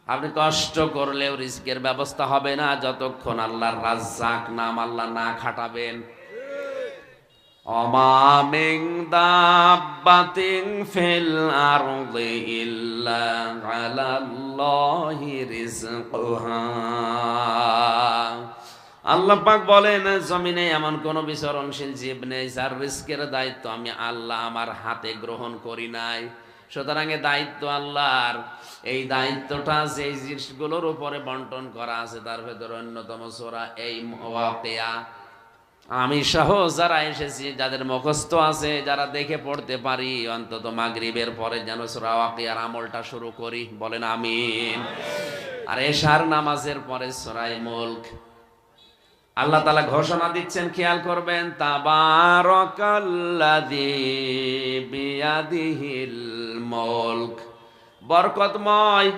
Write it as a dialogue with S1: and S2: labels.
S1: আপনি কষ্ট করলেও রিস্কের ব্যবস্থা হবে না যতক্ষণ আল্লাহর রাজ্জাক নাম আল্লাহ না খাটাবেন। অমা মিন দাব্বাতিন ফিল আরদি ইল্লা আলাল্লাহি রিজকুহা। আল্লাহ পাক বলেন, জমিনে এমন কোন বিচরণশীল জীব নেই যার রিস্কের দায়িত্ব আমি আল্লাহ আমার হাতে গ্রহণ করি নাই। সুতরাং এ দায়িত্ব আল্লাহর। এই দায়িত্বটা যে জিনিসগুলোর উপরে বন্টন করা আছে তার ভেতরে অন্যতম সূরা এই ওয়াকিয়া। আমি সহ যারা এসেছি, যাদের মুখস্থ আছে, যারা দেখে পড়তে পারি, অন্তত মাগরিবের পরে যেন সূরা ওয়াকিয়ার আমলটা শুরু করি, বলেন আমিন। আর এশার নামাজের পরে সূরা মুলক। আল্লাহ তাআলা ঘোষণা দিচ্ছেন, খেয়াল করবেন, তাবারাকাল্লাযী বিয়াদিহিল মুলক। বরকতময়